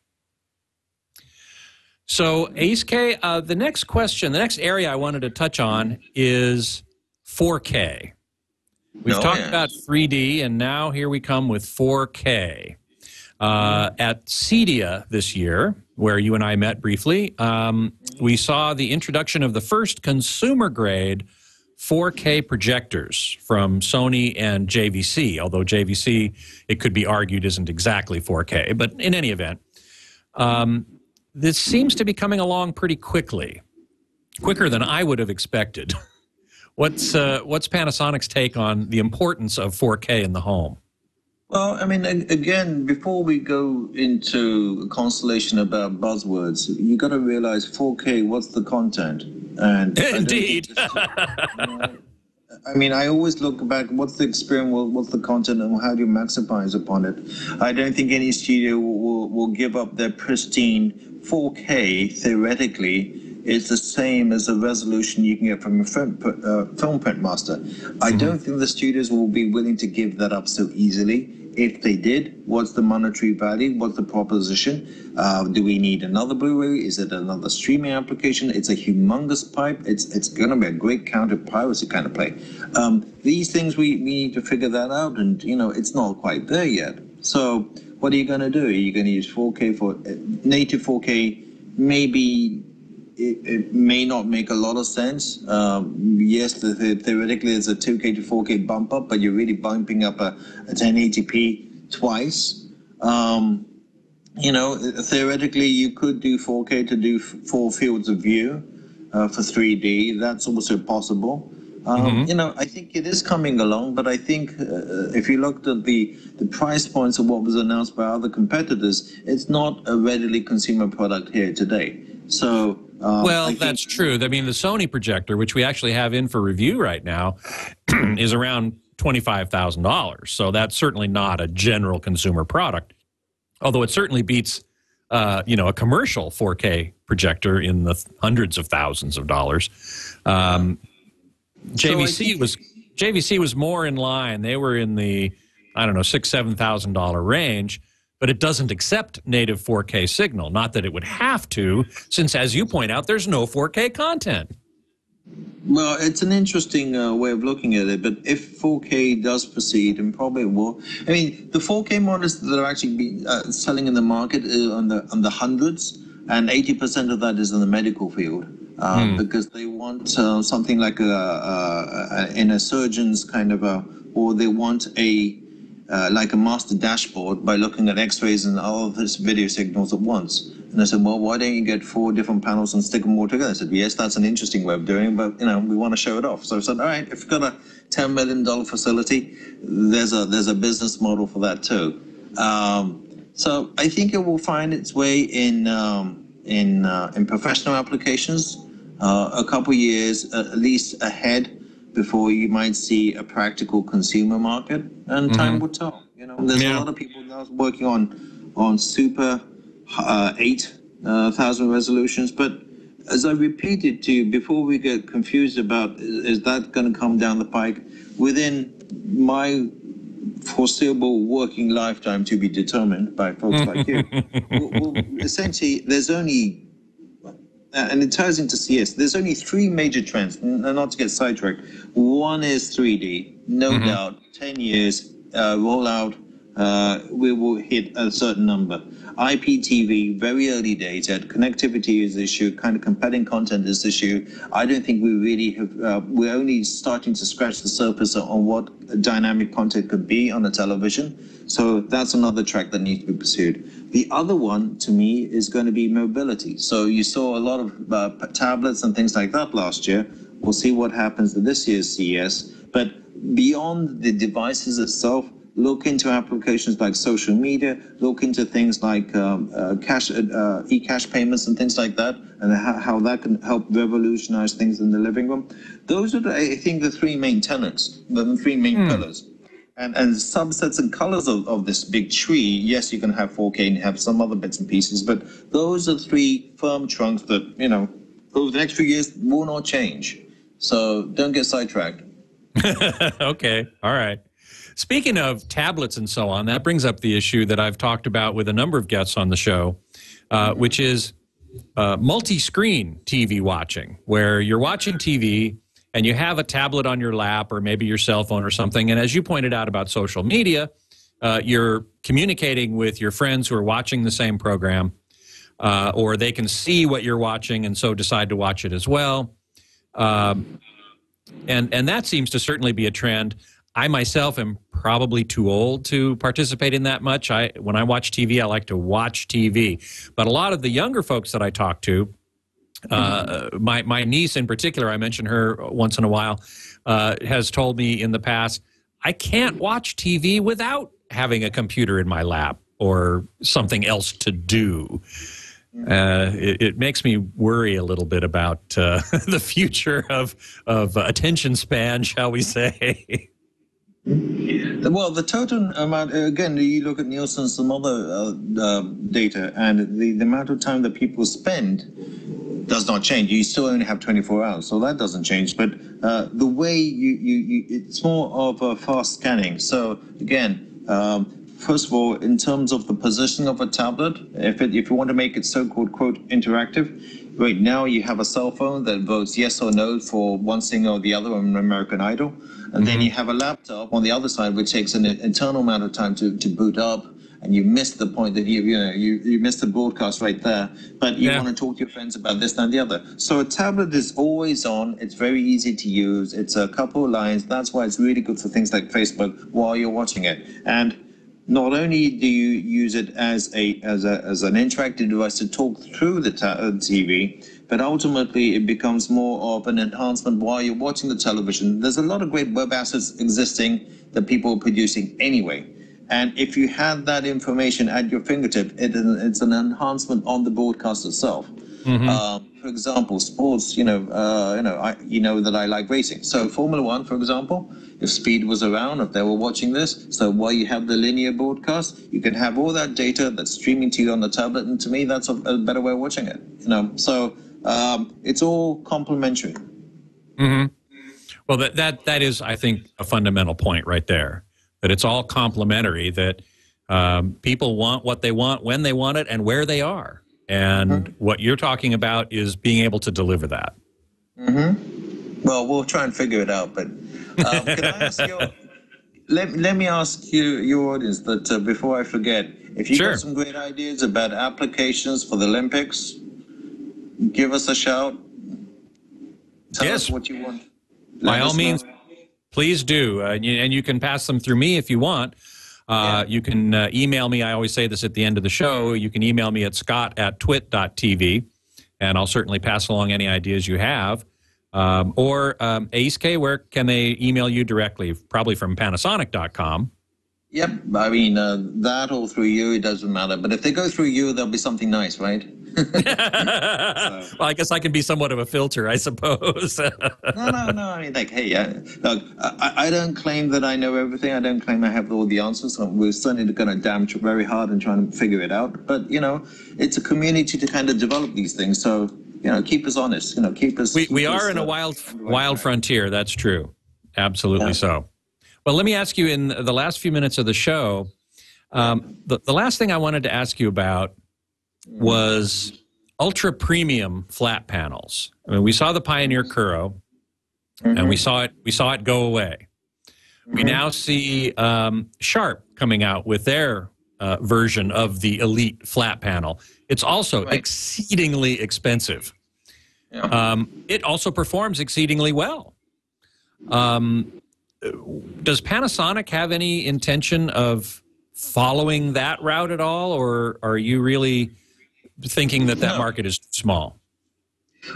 So, Eisuke, the next area I wanted to touch on is 4K. We've talked about 3D, and now here we come with 4K. At CEDIA this year, where you and I met briefly, we saw the introduction of the first consumer-grade 4K projectors from Sony and JVC, although JVC, it could be argued, isn't exactly 4K. But in any event, this seems to be coming along pretty quickly, quicker than I would have expected. What's Panasonic's take on the importance of 4K in the home? Well, I mean, again, before we go into a constellation about buzzwords, you got to realize 4K, what's the content? And indeed. I mean, I always look back, what's the experience, what's the content, and how do you maximize upon it? I don't think any studio will give up their pristine 4K, theoretically. It's the same as the resolution you can get from a film print master. I don't think the studios will be willing to give that up so easily. If they did, what's the monetary value? What's the proposition? Do we need another Blu-ray? Is it another streaming application? It's a humongous pipe. It's going to be a great counter-piracy kind of play. These things, we need to figure that out, and, it's not quite there yet. So what are you going to do? Are you going to use 4K for native 4K? Maybe it may not make a lot of sense. Yes, theoretically there's a 2K to 4K bump up, but you're really bumping up a 1080p twice. You know, theoretically, you could do 4K to do full fields of view for 3D. That's also possible. You know, I think it is coming along, but I think if you looked at the price points of what was announced by other competitors, it's not a readily consumer product here today. So, well, that's true. I mean, the Sony projector, which we actually have in for review right now, is around $25,000. So that's certainly not a general consumer product. Although it certainly beats, you know, a commercial 4K projector in the hundreds of thousands of dollars. JVC was more in line. They were in the, I don't know, $6,000–7,000 range, but it doesn't accept native 4K signal. Not that it would have to, since, as you point out, there's no 4K content. Well, it's an interesting way of looking at it, but if 4K does proceed, and probably it will, I mean, the 4K models that are actually selling in the market are on the hundreds, and 80% of that is in the medical field, because they want something like in a surgeon's kind of or they want like a master dashboard by looking at X-rays and all of this video signals at once. And I said, well, why don't you get 4 different panels and stick them all together? I said, yes, that's an interesting way of doing it, but, you know, we want to show it off. So I said, all right, if you've got a $10 million facility, there's a business model for that too. So I think it will find its way in professional applications a couple years at least ahead before you might see a practical consumer market, and time will tell. You know, there's a lot of people now working on super 8,000 resolutions, but as I repeated to you before, we get confused about is that going to come down the pike within my foreseeable working lifetime to be determined by folks like you. Well, essentially, there's only, and it ties into CS, there's only 3 major trends, and not to get sidetracked. One is 3D, no doubt, 10 years, rollout, we will hit a certain number. IPTV, very early days, connectivity is the issue, kind of compelling content is the issue. I don't think we really have, we're only starting to scratch the surface on what dynamic content could be on a television. So that's another track that needs to be pursued. The other one, to me, is going to be mobility. So you saw a lot of tablets and things like that last year. We'll see what happens to this year's CES. But beyond the devices itself, look into applications like social media, look into things like e-cash payments and things like that, and how that can help revolutionize things in the living room. Those are, I think, the 3 main tenets, the 3 main pillars. And subsets and colors of this big tree. Yes, you can have 4K and have some other bits and pieces, but those are 3 firm trunks that, you know, over the next few years will not change. So don't get sidetracked. Okay, all right. Speaking of tablets and so on, that brings up the issue that I've talked about with a number of guests on the show, which is multi-screen TV watching, where you're watching TV and you have a tablet on your lap or maybe your cell phone or something. And as you pointed out about social media, you're communicating with your friends who are watching the same program, or they can see what you're watching and so decide to watch it as well. And that seems to certainly be a trend. I myself am probably too old to participate in that much. When I watch TV, I like to watch TV. But a lot of the younger folks that I talk to, my niece in particular, I mention her once in a while, has told me in the past, I can't watch TV without having a computer in my lap or something else to do. It makes me worry a little bit about the future of attention span, shall we say. Well, the total amount, again, you look at Nielsen and some other data, and the amount of time that people spend does not change. You still only have 24 hours, so that doesn't change. But the way it's more of a fast scanning. So, again, first of all, in terms of the positioning of a tablet, if you want to make it so-called, quote, interactive, right now you have a cell phone that votes yes or no for one singer or the other on American Idol. And then you have a laptop on the other side, which takes an eternal amount of time to boot up, and you missed the point that you missed the broadcast right there. But you want to talk to your friends about this and the other. So a tablet is always on. It's very easy to use. It's a couple of lines. That's why it's really good for things like Facebook while you're watching it. And not only do you use it as an interactive device to talk through the TV, but ultimately it becomes more of an enhancement while you're watching the television. There's a lot of great web assets existing that people are producing anyway. And if you have that information at your fingertip, it's an enhancement on the broadcast itself. For example, sports, you know that I like racing. So Formula One, for example, if Speed was around, if they were watching this, so while you have the linear broadcast, you can have all that data that's streaming to you on the tablet. And to me, that's a better way of watching it. So it's all complementary. Well, that is, I think, a fundamental point right there. That it's all complementary. That people want what they want when they want it and where they are. And what you're talking about is being able to deliver that. Well, we'll try and figure it out. But can I ask you? Let me ask you, your audience, that before I forget, if you've got some great ideas about applications for the Olympics, give us a shout. Tell us what you want. By all means, please do. And you can pass them through me if you want. You can email me. I always say this at the end of the show. You can email me at scott@twit.tv, and I'll certainly pass along any ideas you have. Or Eisuke, where can they email you directly? Probably from Panasonic.com. Yep. I mean, that or through you, it doesn't matter. But if they go through you, there'll be something nice, right? Well, I guess I can be somewhat of a filter, I suppose. No. I mean, like, hey, look, I don't claim that I know everything. I don't claim I have all the answers. We're certainly going to damn very hard and trying to figure it out. But, it's a community to kind of develop these things. So, keep us honest. Keep us. We are in a wild frontier. That's true. Absolutely so. Well, let me ask you, in the last few minutes of the show, the last thing I wanted to ask you about was ultra premium flat panels. I mean, we saw the Pioneer Kuro, and we saw it go away. We now see Sharp coming out with their version of the Elite flat panel. It's also exceedingly expensive. It also performs exceedingly well. Does Panasonic have any intention of following that route at all, or are you really thinking that market is small?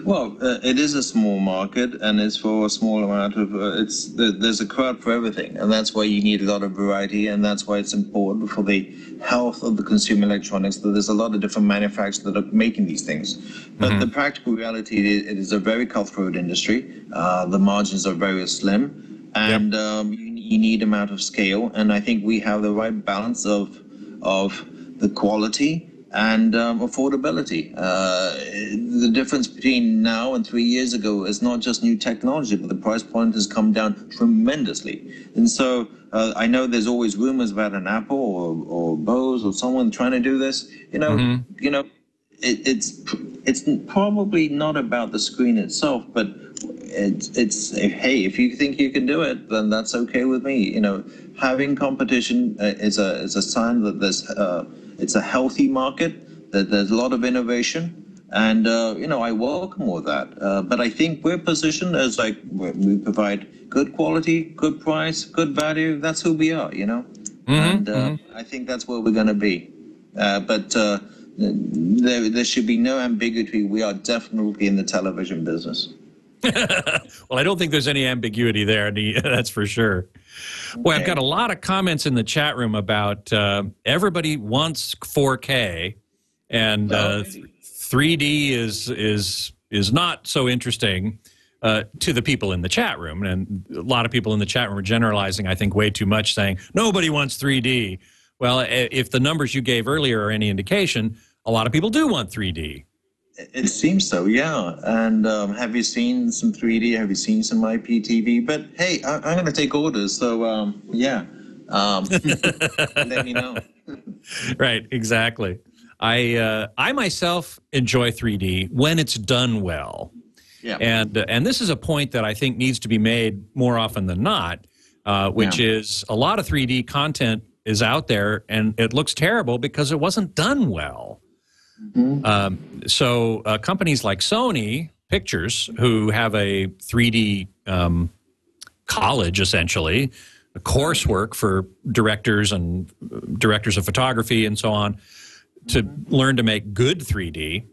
Well, it is a small market, and it's for a small amount of. There's a crowd for everything, and that's why you need a lot of variety, and that's why it's important for the health of the consumer electronics that there's a lot of different manufacturers that are making these things. But the practical reality, it is a very cutthroat industry. The margins are very slim. And you need amount of scale, and I think we have the right balance of the quality and affordability. The difference between now and 3 years ago is not just new technology, but the price point has come down tremendously. And so I know there's always rumors about an Apple or Bose or someone trying to do this. It's probably not about the screen itself, but hey, if you think you can do it, then that's okay with me. Having competition is a sign that it's a healthy market, that there's a lot of innovation, and I welcome all that. But I think we're positioned as we provide good quality, good price, good value. That's who we are, and I think that's where we're going to be. But there should be no ambiguity. We are definitely in the television business. Well, I don't think there's any ambiguity there, that's for sure. Boy, I've got a lot of comments in the chat room about everybody wants 4K, and 3D is not so interesting to the people in the chat room. And a lot of people in the chat room are generalizing, I think, way too much, saying nobody wants 3D. Well, if the numbers you gave earlier are any indication, a lot of people do want 3D. It seems so, yeah. And have you seen some 3D? Have you seen some IPTV? But hey, I'm going to take orders, so let me know. Right, exactly. I myself enjoy 3D when it's done well. Yeah. And this is a point that I think needs to be made more often than not, which is a lot of 3D content is out there and it looks terrible because it wasn't done well. So companies like Sony Pictures, who have a 3D college, essentially, coursework for directors and directors of photography and so on to learn to make good 3D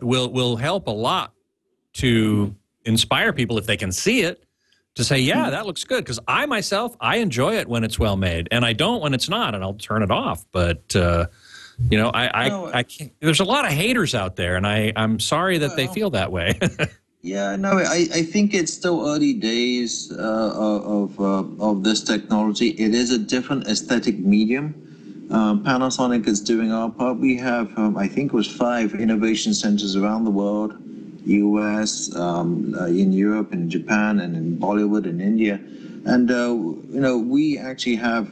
will help a lot to inspire people if they can see it to say, yeah, that looks good. Because I myself, I enjoy it when it's well made, and I don't when it's not, and I'll turn it off. But you know, I can't, there's a lot of haters out there, and I'm sorry that they feel that way. Yeah, no, I think it's still early days of this technology. It is a different aesthetic medium. Panasonic is doing our part. We have, I think it was 5 innovation centers around the world, US, in Europe, in Japan, and in Bollywood, in India. And, you know, we actually have,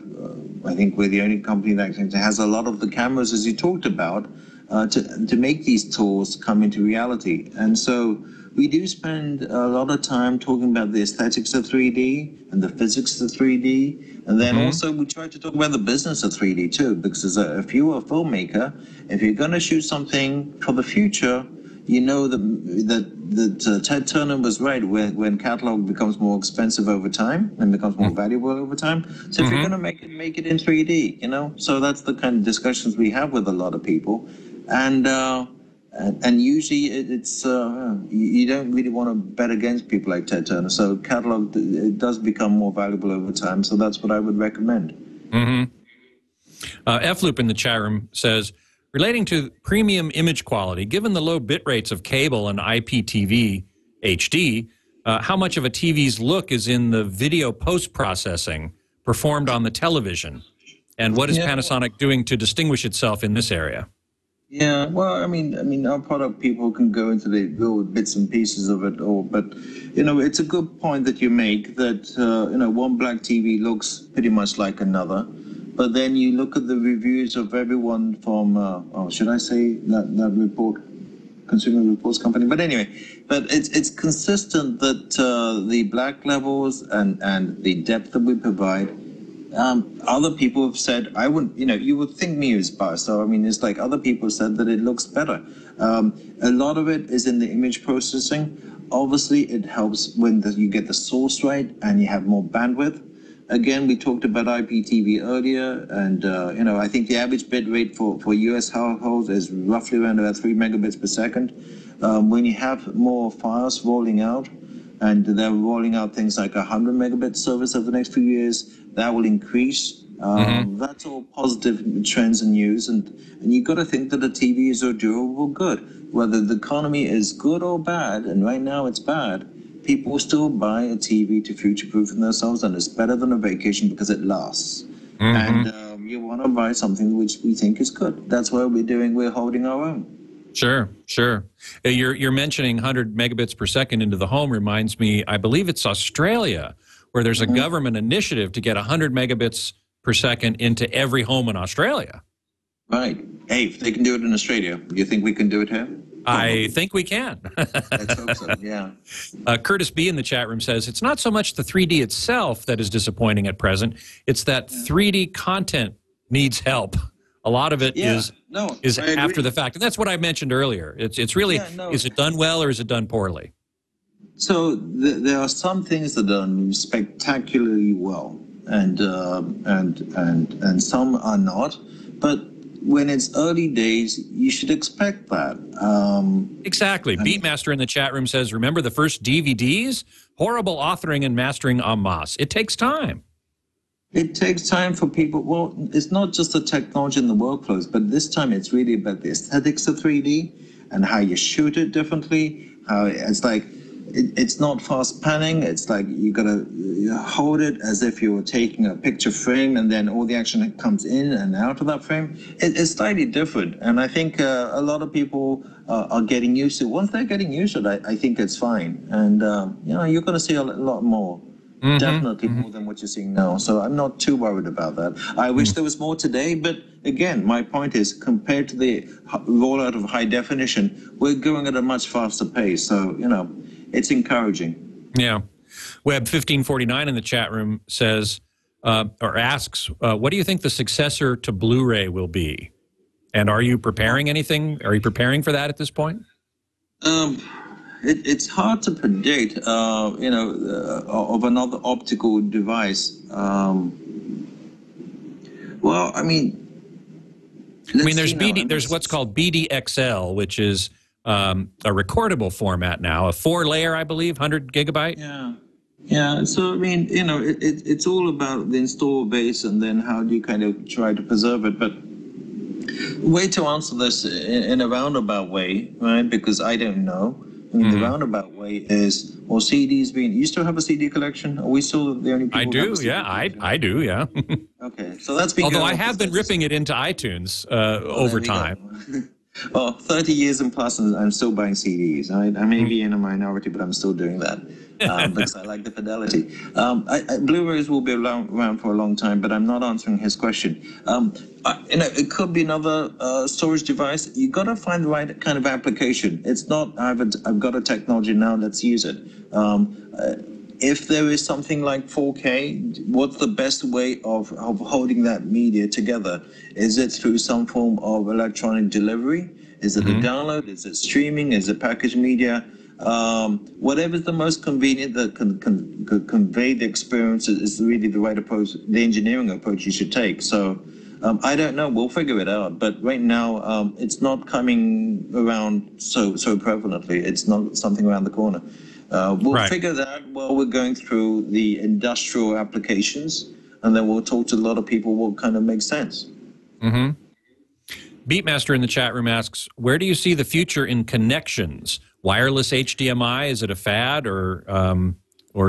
I think we're the only company that has a lot of the cameras, as you talked about, to make these tools come into reality. And so we do spend a lot of time talking about the aesthetics of 3D and the physics of 3D. And then also we try to talk about the business of 3D too, because if you're a filmmaker, if you're going to shoot something for the future, you know that Ted Turner was right when catalog becomes more expensive over time and becomes more valuable over time. So if you're going to make it in 3D, you know, so that's the kind of discussions we have with a lot of people. And usually it's you don't really want to bet against people like Ted Turner. So catalog, it does become more valuable over time. So that's what I would recommend. F-Loop in the chat room says, relating to premium image quality, given the low bit rates of cable and IPTV HD, how much of a TV's look is in the video post-processing performed on the television? And what is Panasonic doing to distinguish itself in this area? Yeah, well, I mean, our product people can go into the little bits and pieces of it all, but, you know, it's a good point that you make that, you know, one black TV looks pretty much like another. But then you look at the reviews of everyone from, should I say that report, Consumer Reports Company? But anyway, but it's consistent that the black levels and the depth that we provide, other people have said, I wouldn't, you know, you would think me as biased. So, I mean, it's like other people said that it looks better. A lot of it is in the image processing. Obviously, it helps when you get the source right and you have more bandwidth. Again, we talked about IPTV earlier, and you know, I think the average bit rate for US households is roughly around about 3 megabits per second. When you have more files rolling out, and they're rolling out things like 100 megabit service over the next few years, that will increase. That's all positive trends and news, and you've got to think that a TV is a durable good. Whether the economy is good or bad, and right now it's bad, people still buy a TV to future-proof themselves, and it's better than a vacation because it lasts. And you want to buy something which we think is good. That's what we're holding our own. Sure, sure. You're mentioning 100 megabits per second into the home reminds me, I believe it's Australia, where there's a government initiative to get 100 megabits per second into every home in Australia. Right. Hey, if they can do it in Australia, do you think we can do it here? I think we can. Let's hope so, yeah. Curtis B. in the chat room says, it's not so much the 3D itself that is disappointing at present, it's that 3D content needs help. A lot of it is after the fact. And that's what I mentioned earlier. It's really, is it done well or is it done poorly? So there are some things that are done spectacularly well, and some are not. But when it's early days, you should expect that. Exactly. Beatmaster in the chat room says, remember the first DVDs? Horrible authoring and mastering en masse. It takes time. It takes time for people. Well, it's not just the technology and the workflows, but this time it's really about the aesthetics of 3D and how you shoot it differently. How it's like, it's not fast panning. It's like you got to hold it as if you were taking a picture frame, and then all the action comes in and out of that frame. It's slightly different, and I think a lot of people are getting used to it. Once they're getting used to it, I think it's fine. And you know, you're going to see a lot more. Definitely more than what you're seeing now. So I'm not too worried about that. I wish there was more today, but again, my point is, compared to the rollout of high definition, we're going at a much faster pace. So, you know, it's encouraging. Yeah. Web 1549 in the chat room says, or asks, what do you think the successor to Blu-ray will be? And are you preparing anything? Are you preparing for that at this point? It's hard to predict, of another optical device. Well, I mean, there's there's what's called BDXL, which is a recordable format now, a 4-layer, I believe, 100 gigabyte. Yeah. Yeah, so I mean, it's all about the install base and then how do you kind of try to preserve it. But way to answer this in a roundabout way, right? Because I don't know. I mean, the roundabout way is, well, CDs being. You still have a CD collection? Are we still the only people? I do, yeah. I do, yeah. Okay, so that's been. Although I have been ripping it into iTunes over time. Well, 30 years and plus, and I'm still buying CDs. I may be in a minority, but I'm still doing that because I like the fidelity. Blu-rays will be around for a long time, but I'm not answering his question. It could be another storage device. You got to find the right kind of application. It's not I've got a technology now, let's use it. If there is something like 4K, what's the best way of holding that media together? Is it through some form of electronic delivery? Is it a download? Is it streaming? Is it packaged media? Whatever is the most convenient that can convey the experience is really the right approach, the engineering approach you should take. So I don't know. We'll figure it out. But right now, it's not coming around so prevalently. It's not something around the corner. We'll figure that out while we're going through the industrial applications, and then we'll talk to a lot of people what kind of makes sense. Beatmaster in the chat room asks, where do you see the future in connections? Wireless HDMI, is it a fad, or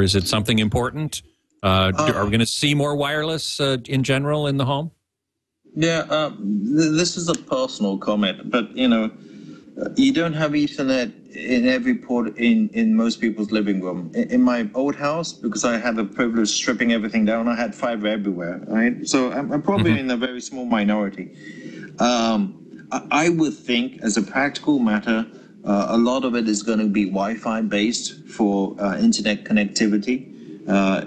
is it something important? Are we going to see more wireless in general in the home? Yeah, this is a personal comment, but, you don't have Ethernet in every port in most people's living room. In my old house, because I had the privilege of stripping everything down, I had fiber everywhere, right? So I'm probably in a very small minority. I would think, as a practical matter, a lot of it is going to be Wi-Fi based for internet connectivity.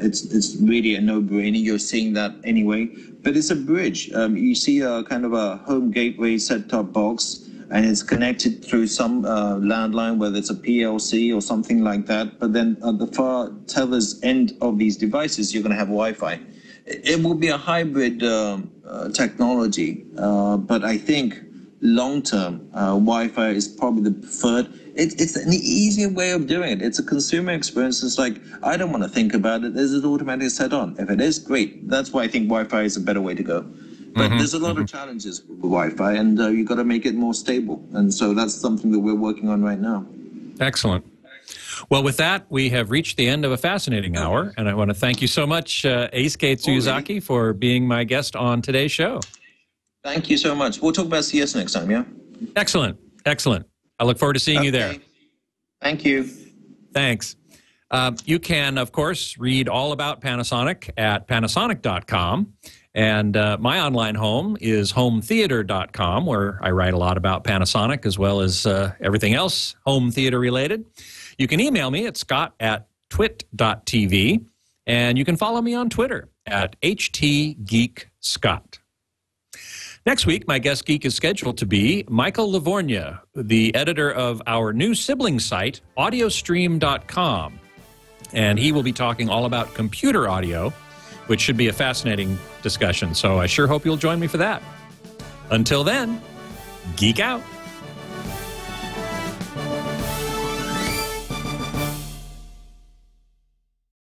It's really a no-brainer. You're seeing that anyway. But it's a bridge. You see a kind of a home gateway set-top box, and it's connected through some landline, whether it's a PLC or something like that. But then at the far tether's end of these devices, you're going to have Wi-Fi. It will be a hybrid technology, but I think long-term, Wi-Fi is probably the preferred. It's an easier way of doing it. It's a consumer experience. It's like, I don't want to think about it. This is automatically set on. If it is, great. That's why I think Wi-Fi is a better way to go. But there's a lot of challenges with Wi-Fi, and you've got to make it more stable. And so that's something that we're working on right now. Excellent. Well, with that, we have reached the end of a fascinating hour, and I want to thank you so much, Eisuke Tsuyuzaki, for being my guest on today's show. Thank you so much. We'll talk about CS next time, yeah? Excellent. Excellent. I look forward to seeing you there. Thank you. Thanks. You can, of course, read all about Panasonic at Panasonic.com. And my online home is hometheater.com, where I write a lot about Panasonic as well as everything else home theater related. You can email me at scott@twit.tv, and you can follow me on Twitter at htgeekscott. Next week, my guest geek is scheduled to be Michael Livornia, the editor of our new sibling site, audiostream.com. And he will be talking all about computer audio, which should be a fascinating discussion. So I sure hope you'll join me for that. Until then, geek out.